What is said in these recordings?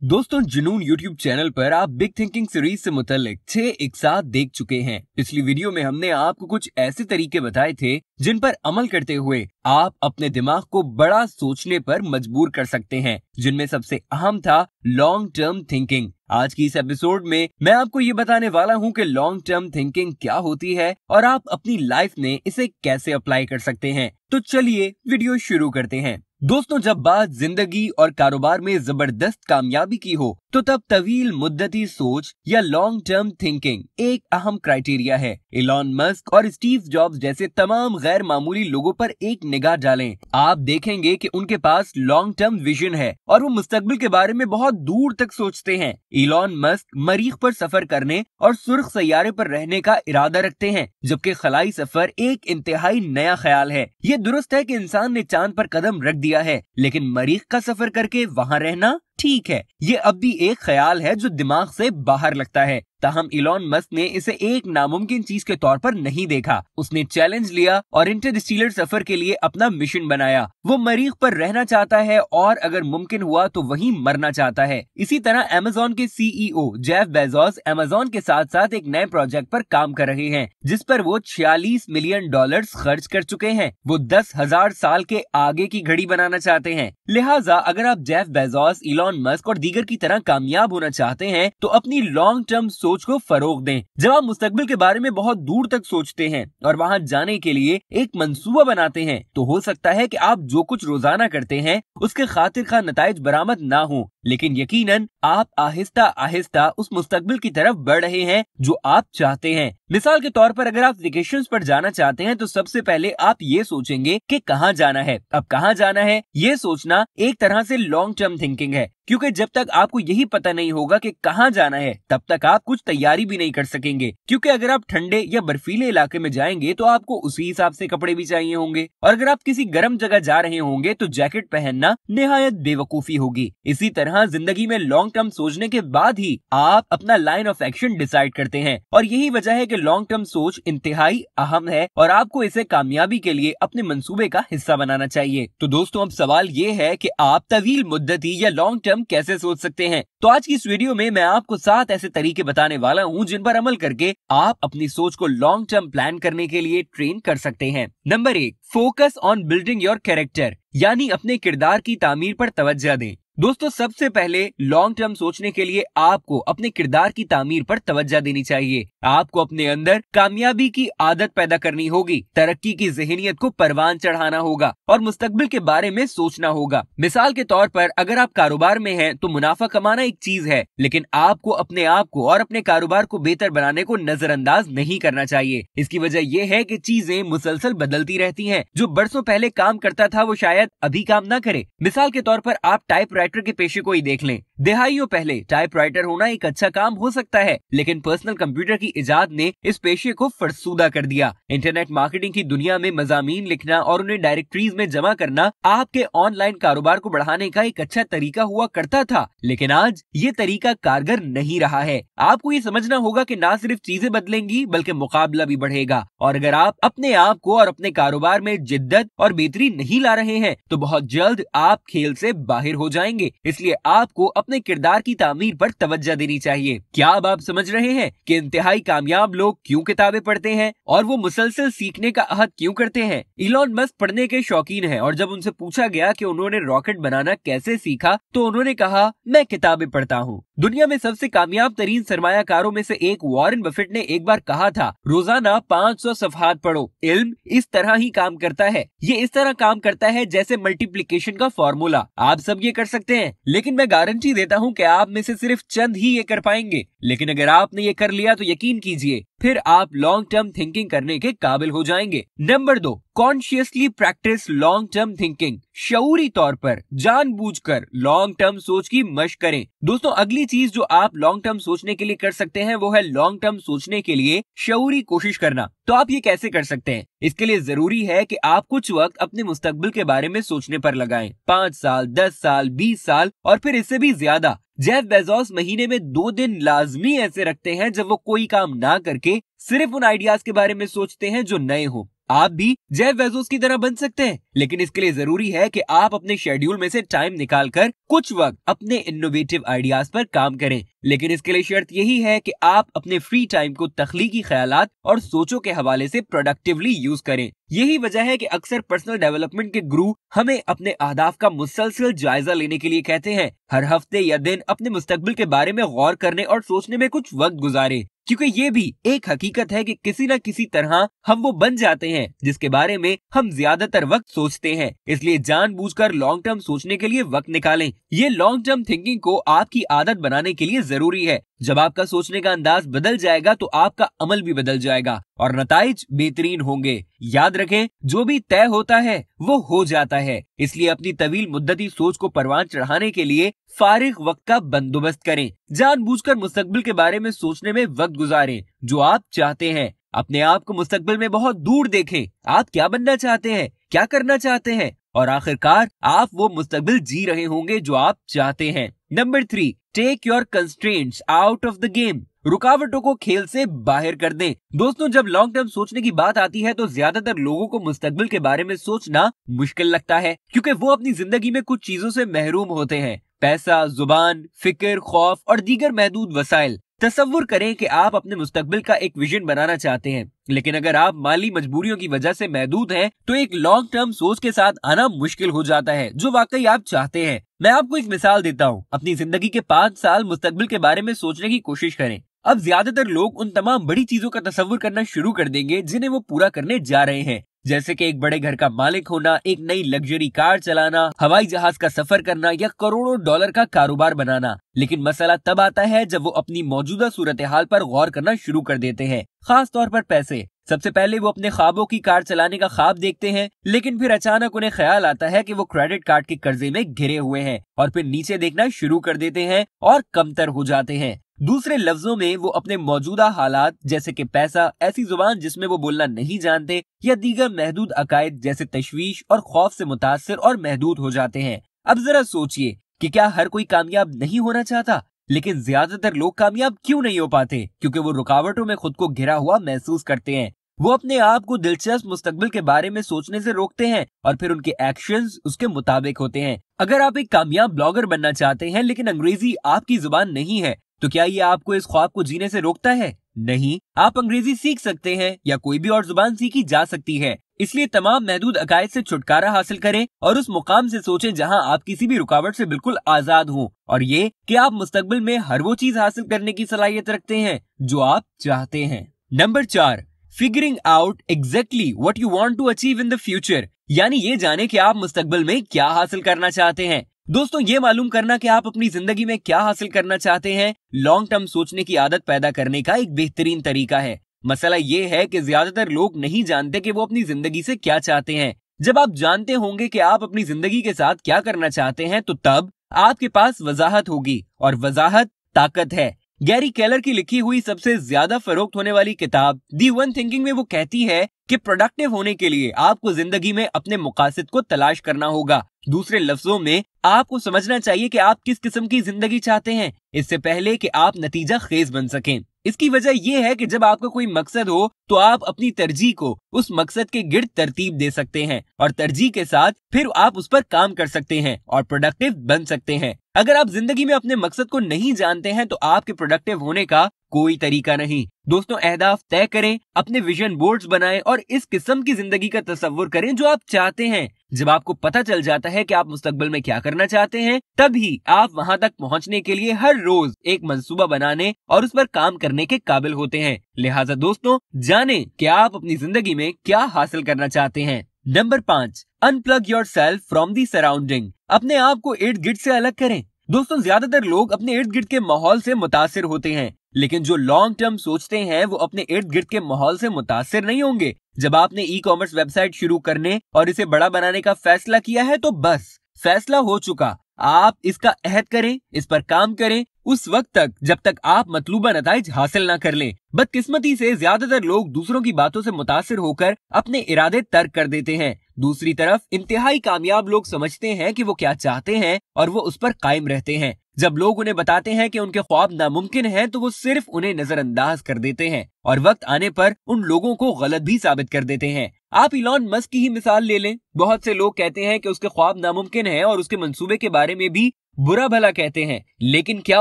दोस्तों जुनून YouTube channel पर आप बिग थिंकिंग सीरीज से मुतल्लिक 6 एक साथ देख चुके हैं। पिछली वीडियो में हमने आपको कुछ ऐसे तरीके बताए थे जिन पर अमल करते हुए आप अपने दिमाग को बड़ा सोचने पर मजबूर कर सकते हैं, जिनमें सबसे अहम था लॉन्ग टर्म थिंकिंग। आज की इस एपिसोड में मैं आपको ये बताने वाला हूँ कि लॉन्ग टर्म थिंकिंग क्या होती है और आप अपनी लाइफ में इसे कैसे अप्लाई कर सकते हैं। तो चलिए वीडियो शुरू करते हैं। दोस्तों, जब बात जिंदगी और कारोबार में जबरदस्त कामयाबी की हो तो तब तवील मुद्दती सोच या लॉन्ग टर्म थिंकिंग एक अहम क्राइटेरिया है। इलॉन मस्क और स्टीव जॉब्स जैसे तमाम गैर मामूली लोगों पर एक निगाह डालें, आप देखेंगे कि उनके पास लॉन्ग टर्म विजन है और वो मुस्तकबिल के बारे में बहुत दूर तक सोचते हैं। इलॉन मस्क मरीख पर सफर करने और सुर्ख सैयारे पर रहने का इरादा रखते हैं, जबकि खलाई सफर एक इंतहाई नया ख्याल है। ये दुरुस्त है कि इंसान ने चांद पर कदम रख दिया है, लेकिन मरीख का सफर करके वहां रहना ठीक है, ये अब भी एक ख्याल है जो दिमाग से बाहर लगता है। ताहम इलॉन मस्क ने इसे एक नामुमकिन चीज के तौर पर नहीं देखा। उसने चैलेंज लिया और इंटरस्टेलर सफर के लिए अपना मिशन बनाया। वो मरीख पर रहना चाहता है और अगर मुमकिन हुआ तो वहीं मरना चाहता है। इसी तरह अमेज़न के सीईओ जेफ बेजोस अमेज़न के साथ साथ एक नए प्रोजेक्ट पर काम कर रहे हैं, जिस पर वो $46 मिलियन खर्च कर चुके हैं। वो 10,000 साल के आगे की घड़ी बनाना चाहते हैं। लिहाजा अगर आप जेफ बेजोस, इलॉन मस्क और दीगर की तरह कामयाब होना चाहते हैं तो अपनी लॉन्ग टर्म सोच को फरोग दें। जब आप मुस्तकबिल के बारे में बहुत दूर तक सोचते हैं और वहां जाने के लिए एक मंसूबा बनाते हैं तो हो सकता है कि आप जो कुछ रोजाना करते हैं उसके खातिर खा नताइज बरामद ना हो, लेकिन यकीनन आप आहिस्ता आहिस्ता उस मुस्तकबिल की तरफ बढ़ रहे हैं जो आप चाहते हैं। मिसाल के तौर पर अगर आप वेकेशंस पर जाना चाहते हैं तो सबसे पहले आप ये सोचेंगे कि कहाँ जाना है। अब कहाँ जाना है ये सोचना एक तरह से लॉन्ग टर्म थिंकिंग है, क्योंकि जब तक आपको यही पता नहीं होगा कि कहाँ जाना है तब तक आप कुछ तैयारी भी नहीं कर सकेंगे। क्योंकि अगर आप ठंडे या बर्फीले इलाके में जाएंगे तो आपको उसी हिसाब से कपड़े भी चाहिए होंगे, और अगर आप किसी गर्म जगह जा रहे होंगे तो जैकेट पहनना निहायत बेवकूफी होगी। इसी तरह जिंदगी में लॉन्ग टर्म सोचने के बाद ही आप अपना लाइन ऑफ एक्शन डिसाइड करते हैं, और यही वजह है कि लॉन्ग टर्म सोच इंतहाई अहम है और आपको इसे कामयाबी के लिए अपने मंसूबे का हिस्सा बनाना चाहिए। तो दोस्तों, अब सवाल ये है कि आप तवील मुद्दती या लॉन्ग टर्म कैसे सोच सकते हैं। तो आज की इस वीडियो में मैं आपको 7 ऐसे तरीके बताने वाला हूँ जिन पर अमल करके आप अपनी सोच को लॉन्ग टर्म प्लान करने के लिए ट्रेन कर सकते हैं। Number 1, focus on building your character, यानी अपने किरदार की तामीर पर तवज्जो दें। दोस्तों, सबसे पहले लॉन्ग टर्म सोचने के लिए आपको अपने किरदार की तामीर पर तवज्जो देनी चाहिए। आपको अपने अंदर कामयाबी की आदत पैदा करनी होगी, तरक्की की ज़हनियत को परवान चढ़ाना होगा और मुस्तकबिल के बारे में सोचना होगा। मिसाल के तौर पर अगर आप कारोबार में हैं तो मुनाफा कमाना एक चीज है, लेकिन आपको अपने आप को और अपने कारोबार को बेहतर बनाने को नजरअंदाज नहीं करना चाहिए। इसकी वजह यह है कि चीजें मुसलसल बदलती रहती हैं। जो बरसों पहले काम करता था वो शायद अभी काम ना करे। मिसाल के तौर पर आप टाइपराइटर के पेशे को ही देख लें। दहाइयों पहले टाइपराइटर होना एक अच्छा काम हो सकता है, लेकिन पर्सनल कंप्यूटर की इजाद ने इस पेशे को फरसूदा कर दिया। इंटरनेट मार्केटिंग की दुनिया में मजामीन लिखना और उन्हें डायरेक्टरीज में जमा करना आपके ऑनलाइन कारोबार को बढ़ाने का एक अच्छा तरीका हुआ करता था, लेकिन आज ये तरीका कारगर नहीं रहा है। आपको ये समझना होगा कि ना सिर्फ चीजें बदलेंगी बल्कि मुकाबला भी बढ़ेगा, और अगर आप अपने आप को और अपने कारोबार में जिद्दत और बेहतरी नहीं ला रहे हैं तो बहुत जल्द आप खेल से बाहर हो जाएंगे। इसलिए आपको अपने किरदार की तामीर पर तवज्जो देनी चाहिए। क्या अब आप समझ रहे हैं कि इंतहाई कामयाब लोग क्यों किताबें पढ़ते हैं और वो मुसलसल सीखने का अहद क्यों करते हैं? इलॉन मस्क पढ़ने के शौकीन हैं, और जब उनसे पूछा गया कि उन्होंने रॉकेट बनाना कैसे सीखा तो उन्होंने कहा, मैं किताबें पढ़ता हूँ। दुनिया में सबसे कामयाब तरीन सरमायाकारों में से एक वॉरेन बफेट ने एक बार कहा था, रोजाना 500 सफ़हात पढ़ो। इल्म इस तरह ही काम करता है, ये इस तरह काम करता है जैसे मल्टीप्लिकेशन का फॉर्मूला। आप सब ये कर सकते हैं, लेकिन मैं गारंटी देता हूँ कि आप में से सिर्फ चंद ही ये कर पाएंगे। लेकिन अगर आपने ये कर लिया तो यकीन कीजिए फिर आप लॉन्ग टर्म थिंकिंग करने के काबिल हो जाएंगे। Number 2, consciously practice long term thinking. शऊरी तौर पर जानबूझकर लॉन्ग टर्म सोच की मशक करें। दोस्तों, अगली चीज जो आप लॉन्ग टर्म सोचने के लिए कर सकते हैं वो है लॉन्ग टर्म सोचने के लिए शऊरी कोशिश करना। तो आप ये कैसे कर सकते हैं? इसके लिए जरूरी है कि आप कुछ वक्त अपने मुस्तकबिल के बारे में सोचने पर लगाएं। 5 साल, 10 साल, 20 साल और फिर इससे भी ज्यादा। जेफ बेजोस महीने में 2 दिन लाजमी ऐसे रखते हैं जब वो कोई काम ना करके सिर्फ उन आइडियाज के बारे में सोचते हैं जो नए हो। आप भी जेफ बेजोस की तरह बन सकते हैं, लेकिन इसके लिए जरूरी है कि आप अपने शेड्यूल में से टाइम निकालकर कुछ वक्त अपने इनोवेटिव आइडियाज पर काम करें। लेकिन इसके लिए शर्त यही है कि आप अपने फ्री टाइम को तख्लीकी ख्यालात और सोचों के हवाले से प्रोडक्टिवली यूज करें। यही वजह है कि अक्सर पर्सनल डेवलपमेंट के गुरु हमें अपने अहदाफ का मुसलसल जायजा लेने के लिए कहते हैं। हर हफ्ते या दिन अपने मुस्तकबिल के बारे में गौर करने और सोचने में कुछ वक्त गुजारें, क्योंकि ये भी एक हकीकत है कि किसी न किसी तरह हम वो बन जाते हैं जिसके बारे में हम ज्यादातर वक्त सोचते हैं। इसलिए जानबूझकर लॉन्ग टर्म सोचने के लिए वक्त निकालें। ये लॉन्ग टर्म थिंकिंग को आपकी आदत बनाने के लिए जरूरी है। जब आपका सोचने का अंदाज बदल जाएगा तो आपका अमल भी बदल जाएगा और नताइज बेहतरीन होंगे। याद रखें, जो भी तय होता है वो हो जाता है। इसलिए अपनी तवील मुद्दती सोच को परवान चढ़ाने के लिए फारिग वक्त का बंदोबस्त करें। जानबूझकर मुस्तकबिल के बारे में सोचने में वक्त गुजारें जो आप चाहते हैं। अपने आप को मुस्तकबिल में बहुत दूर देखें। आप क्या बनना चाहते हैं, क्या करना चाहते हैं, और आखिरकार आप वो मुस्तकबिल जी रहे होंगे जो आप चाहते हैं। Number 3, take your constraints out of the game. रुकावटों को खेल से बाहर कर दें। दोस्तों, जब लॉन्ग टर्म सोचने की बात आती है तो ज्यादातर लोगों को मुस्तकबिल के बारे में सोचना मुश्किल लगता है, क्योंकि वो अपनी जिंदगी में कुछ चीजों से महरूम होते हैं। पैसा, जुबान, फिक्र, खौफ और दीगर महदूद वसाइल। तसव्वुर करें कि आप अपने मुस्तकबिल का एक विजन बनाना चाहते हैं, लेकिन अगर आप माली मजबूरियों की वजह से महदूद हैं, तो एक लॉन्ग टर्म सोच के साथ आना मुश्किल हो जाता है जो वाकई आप चाहते हैं। मैं आपको एक मिसाल देता हूँ। अपनी जिंदगी के 5 साल मुस्तकबिल के बारे में सोचने की कोशिश करें। अब ज्यादातर लोग उन तमाम बड़ी चीजों का तसव्वुर करना शुरू कर देंगे जिन्हें वो पूरा करने जा रहे हैं, जैसे कि एक बड़े घर का मालिक होना, एक नई लग्जरी कार चलाना, हवाई जहाज का सफर करना या करोड़ों डॉलर का कारोबार बनाना। लेकिन मसला तब आता है जब वो अपनी मौजूदा सूरत हाल पर गौर करना शुरू कर देते हैं, खास तौर पर पैसे। सबसे पहले वो अपने ख्वाबों की कार चलाने का ख्वाब देखते हैं, लेकिन फिर अचानक उन्हें ख्याल आता है कि वो क्रेडिट कार्ड के कर्जे में घिरे हुए हैं और फिर नीचे देखना शुरू कर देते हैं और कमतर हो जाते हैं। दूसरे लफ्जों में वो अपने मौजूदा हालात जैसे कि पैसा, ऐसी जुबान जिसमें वो बोलना नहीं जानते, या दीगर महदूद अकायद जैसे तशवीश और खौफ से मुतासिर और महदूद हो जाते हैं। अब जरा सोचिए कि क्या हर कोई कामयाब नहीं होना चाहता, लेकिन ज्यादातर लोग कामयाब क्यों नहीं हो पाते? क्योंकि वो रुकावटों में खुद को घिरा हुआ महसूस करते हैं। वो अपने आप को दिलचस्प मुस्तकबिल के बारे में सोचने से रोकते हैं और फिर उनके एक्शंस उसके मुताबिक होते हैं। अगर आप एक कामयाब ब्लॉगर बनना चाहते हैं लेकिन अंग्रेजी आपकी जुबान नहीं है, तो क्या ये आपको इस ख्वाब को जीने से रोकता है? नहीं, आप अंग्रेजी सीख सकते हैं या कोई भी और जुबान सीखी जा सकती है। इसलिए तमाम महदूद अकायद से छुटकारा हासिल करें और उस मुकाम से सोचें जहां आप किसी भी रुकावट से बिल्कुल आजाद हों, और ये कि आप मुस्तकबिल में हर वो चीज हासिल करने की सलाहियत रखते हैं जो आप चाहते हैं। Number 4, figuring out exactly what you want to achieve in the future. यानी ये जाने कि आप मुस्तकबिल में क्या हासिल करना चाहते हैं। दोस्तों, ये मालूम करना कि आप अपनी जिंदगी में क्या हासिल करना चाहते हैं लॉन्ग टर्म सोचने की आदत पैदा करने का एक बेहतरीन तरीका है। मसला ये है कि ज्यादातर लोग नहीं जानते कि वो अपनी जिंदगी से क्या चाहते हैं। जब आप जानते होंगे कि आप अपनी जिंदगी के साथ क्या करना चाहते हैं, तो तब आपके पास वजाहत होगी, और वजाहत ताकत है। गैरी केलर की लिखी हुई सबसे ज्यादा फरोख्त होने वाली किताब दी वन थिंकिंग में वो कहती है कि प्रोडक्टिव होने के लिए आपको जिंदगी में अपने मकासद को तलाश करना होगा। दूसरे लफ्जों में, आपको समझना चाहिए कि आप किस किस्म की जिंदगी चाहते हैं इससे पहले कि आप नतीजा खेज बन सकें। इसकी वजह यह है कि जब आपका कोई मकसद हो तो आप अपनी तरजीह को उस मकसद के गिर्द तरतीब दे सकते हैं और तरजीह के साथ फिर आप उस पर काम कर सकते हैं और प्रोडक्टिव बन सकते हैं। अगर आप जिंदगी में अपने मकसद को नहीं जानते हैं तो आपके प्रोडक्टिव होने का कोई तरीका नहीं। दोस्तों, अहदाफ तय करें, अपने विजन बोर्ड्स बनाएं और इस किस्म की जिंदगी का तस्वुर करें जो आप चाहते हैं। जब आपको पता चल जाता है कि आप मुस्तकबिल में क्या करना चाहते हैं, तभी आप वहां तक पहुंचने के लिए हर रोज एक मंसूबा बनाने और उस पर काम करने के काबिल होते हैं। लिहाजा दोस्तों, जानें कि आप अपनी जिंदगी में क्या हासिल करना चाहते हैं। Number 5, unplug yourself from the surrounding. अपने आप को इर्द गिर्द से अलग करें। दोस्तों, ज्यादातर लोग अपने इर्द गिर्द के माहौल से मुतासिर होते हैं, लेकिन जो लॉन्ग टर्म सोचते हैं वो अपने इर्द गिर्द के माहौल से मुतासिर नहीं होंगे। जब आपने ई कॉमर्स वेबसाइट शुरू करने और इसे बड़ा बनाने का फैसला किया है तो बस फैसला हो चुका। आप इसका अहद करें, इस पर काम करें उस वक्त तक जब तक आप मतलूबा नताइज हासिल ना कर लें। बदकिस्मती से ज्यादातर लोग दूसरों की बातों से मुतासिर होकर अपने इरादे तर्क कर देते हैं। दूसरी तरफ इंतहाई कामयाब लोग समझते हैं कि वो क्या चाहते हैं और वो उस पर कायम रहते हैं। जब लोग उन्हें बताते हैं कि उनके ख्वाब नामुमकिन हैं, तो वो सिर्फ उन्हें नजरअंदाज कर देते हैं और वक्त आने पर उन लोगों को गलत भी साबित कर देते हैं। आप इलॉन मस्क की ही मिसाल ले लें। बहुत से लोग कहते हैं कि उसके ख्वाब नामुमकिन हैं और उसके मंसूबे के बारे में भी बुरा भला कहते हैं, लेकिन क्या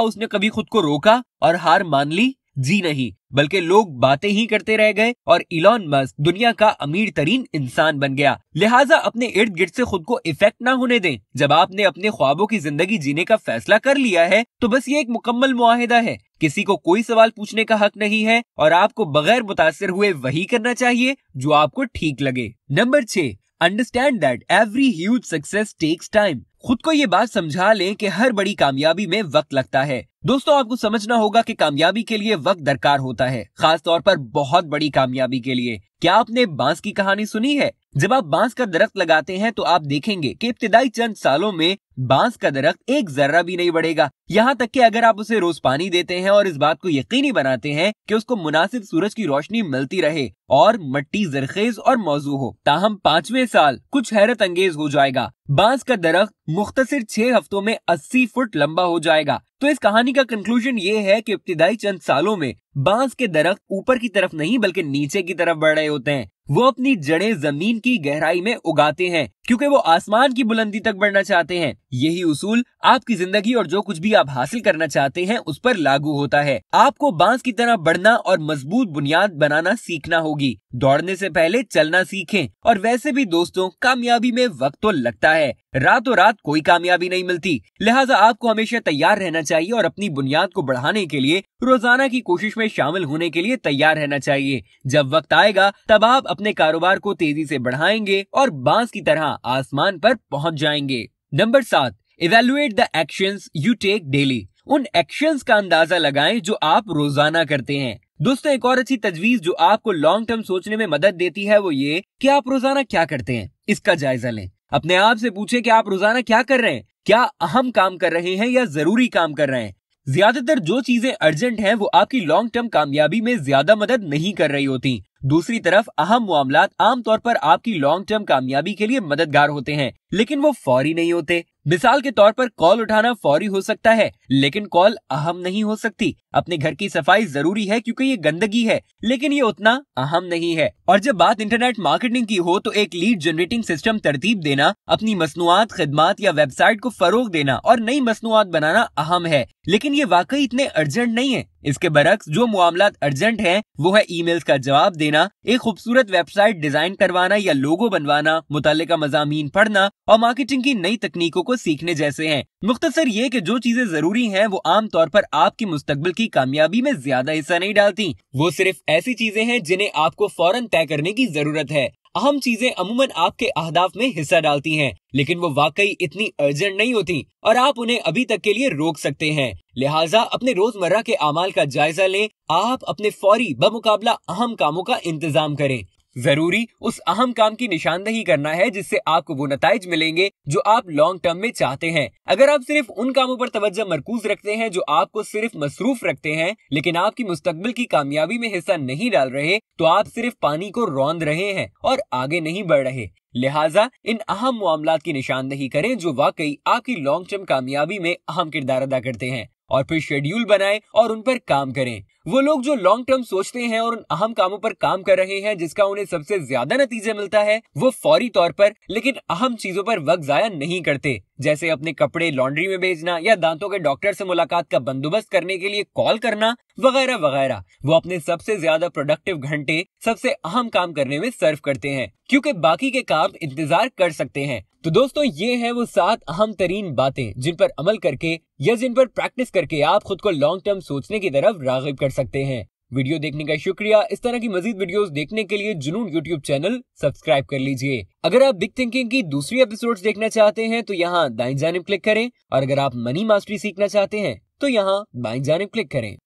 उसने कभी खुद को रोका और हार मान ली? जी नहीं, बल्कि लोग बातें ही करते रह गए और इलॉन मस्क दुनिया का अमीर तरीन इंसान बन गया। लिहाजा अपने इर्द गिर्द से खुद को इफेक्ट ना होने दें। जब आपने अपने ख्वाबों की जिंदगी जीने का फैसला कर लिया है, तो बस ये एक मुकम्मल मुआहिदा है। किसी को कोई सवाल पूछने का हक नहीं है और आपको बगैर मुतासिर हुए वही करना चाहिए जो आपको ठीक लगे। Number 6, understand that every huge success takes time. खुद को ये बात समझा लें कि हर बड़ी कामयाबी में वक्त लगता है। दोस्तों, आपको समझना होगा कि कामयाबी के लिए वक्त दरकार होता है, खास तौर पर बहुत बड़ी कामयाबी के लिए। क्या आपने बांस की कहानी सुनी है? जब आप बांस का दरख्त लगाते हैं तो आप देखेंगे कि इब्तिदाई चंद सालों में बांस का दरख्त एक जर्रा भी नहीं बढ़ेगा। यहाँ तक कि अगर आप उसे रोज पानी देते हैं और इस बात को यकीनी बनाते हैं कि उसको मुनासिब सूरज की रोशनी मिलती रहे और मिट्टी जरखेज और मौजू हो, ताहम 5वें साल कुछ हैरत अंगेज हो जाएगा। बांस का दरख्त मुख्तसर 6 हफ्तों में 80 फुट लंबा हो जाएगा। तो इस कहानी का कंक्लूजन ये है कि इब्तिदाई चंद सालों में बांस के दरख्त ऊपर की तरफ नहीं बल्कि नीचे की तरफ बढ़ रहे होते हैं। वो अपनी जड़ें जमीन की गहराई में उगाते हैं क्योंकि वो आसमान की बुलंदी तक बढ़ना चाहते हैं। यही उसूल आपकी जिंदगी और जो कुछ भी आप हासिल करना चाहते हैं उस पर लागू होता है। आपको बांस की तरह बढ़ना और मजबूत बुनियाद बनाना सीखना होगी। दौड़ने से पहले चलना सीखें। और वैसे भी दोस्तों, कामयाबी में वक्त तो लगता है, रातों रात कोई कामयाबी नहीं मिलती। लिहाजा आपको हमेशा तैयार रहना चाहिए और अपनी बुनियाद को बढ़ाने के लिए रोजाना की कोशिश में शामिल होने के लिए तैयार रहना चाहिए। जब वक्त आएगा तब आप अपने कारोबार को तेजी से बढ़ाएंगे और बांस की तरह आसमान पर पहुंच जाएंगे। Number 7, evaluate the actions you take daily. उन एक्शंस का अंदाजा लगाएं जो आप रोजाना करते हैं। दोस्तों, एक और अच्छी तजवीज जो आपको लॉन्ग टर्म सोचने में मदद देती है वो ये कि आप रोजाना क्या करते हैं, इसका जायजा लें। अपने आप से पूछें कि आप रोजाना क्या कर रहे हैं। क्या अहम काम कर रहे हैं या जरूरी काम कर रहे हैं? ज्यादातर जो चीजें अर्जेंट हैं वो आपकी लॉन्ग टर्म कामयाबी में ज्यादा मदद नहीं कर रही होती। दूसरी तरफ अहम मामलात आमतौर पर आपकी लॉन्ग टर्म कामयाबी के लिए मददगार होते हैं, लेकिन वो फौरी नहीं होते। मिसाल के तौर पर कॉल उठाना फौरी हो सकता है, लेकिन कॉल अहम नहीं हो सकती। अपने घर की सफाई जरूरी है क्योंकि ये गंदगी है, लेकिन ये उतना अहम नहीं है। और जब बात इंटरनेट मार्केटिंग की हो तो एक लीड जनरेटिंग सिस्टम तरतीब देना, अपनी मसनूआत, खिदमात या वेबसाइट को फरोग देना और नई मसनूआत बनाना अहम है, लेकिन ये वाकई इतने अर्जेंट नहीं है। इसके बरक्स जो मामलात अर्जेंट हैं वो है ईमेल्स का जवाब देना, एक खूबसूरत वेबसाइट डिजाइन करवाना या लोगो बनवाना, मुतल्लिका मज़ामीन पढ़ना और मार्केटिंग की नई तकनीकों को सीखने जैसे हैं। मुख्तसर ये कि जो चीजें जरूरी हैं वो आमतौर पर आपकी मुस्तकबिल की कामयाबी में ज्यादा हिस्सा नहीं डालती। वो सिर्फ ऐसी चीजें हैं जिन्हें आपको फौरन तय करने की जरूरत है। अहम चीजें अमूमन आपके अहदाफ में हिस्सा डालती हैं, लेकिन वो वाकई इतनी अर्जेंट नहीं होती और आप उन्हें अभी तक के लिए रोक सकते हैं। लिहाजा अपने रोजमर्रा के अमाल का जायजा लें। आप अपने फौरी बमुकाबला अहम कामों का इंतजाम करें। जरूरी उस अहम काम की निशानदही करना है जिससे आपको वो नताइज मिलेंगे जो आप लॉन्ग टर्म में चाहते हैं। अगर आप सिर्फ उन कामों पर तवज्जो मरकूज रखते हैं जो आपको सिर्फ मसरूफ रखते हैं लेकिन आपकी मुस्तकबिल की कामयाबी में हिस्सा नहीं डाल रहे, तो आप सिर्फ पानी को रौंद रहे हैं और आगे नहीं बढ़ रहे। लिहाजा इन अहम मामलात की निशानदही करें जो वाकई आपकी लॉन्ग टर्म कामयाबी में अहम किरदार अदा करते हैं और फिर शेड्यूल बनाएं और उन पर काम करें। वो लोग जो लॉन्ग टर्म सोचते हैं और उन अहम कामों पर काम कर रहे हैं जिसका उन्हें सबसे ज्यादा नतीजा मिलता है, वो फौरी तौर पर लेकिन अहम चीजों पर वक्त जाया नहीं करते, जैसे अपने कपड़े लॉन्ड्री में भेजना या दांतों के डॉक्टर से मुलाकात का बंदोबस्त करने के लिए कॉल करना वगैरह वगैरह। वो अपने सबसे ज्यादा प्रोडक्टिव घंटे सबसे अहम काम करने में सर्व करते हैं क्योंकि बाकी के काम इंतजार कर सकते हैं। तो दोस्तों, ये है वो 7 अहम तरीन बातें जिन पर अमल करके या जिन पर प्रैक्टिस करके आप खुद को लॉन्ग टर्म सोचने की तरफ राग़िब कर सकते हैं। वीडियो देखने का शुक्रिया। इस तरह की मजीद वीडियोस देखने के लिए जुनून यूट्यूब चैनल सब्सक्राइब कर लीजिए। अगर आप बिग थिंकिंग की दूसरी एपिसोड्स देखना चाहते हैं तो यहाँ दाईं जानिब क्लिक करें और अगर आप मनी मास्टरी सीखना चाहते हैं तो यहाँ बाईं जानिब क्लिक करें।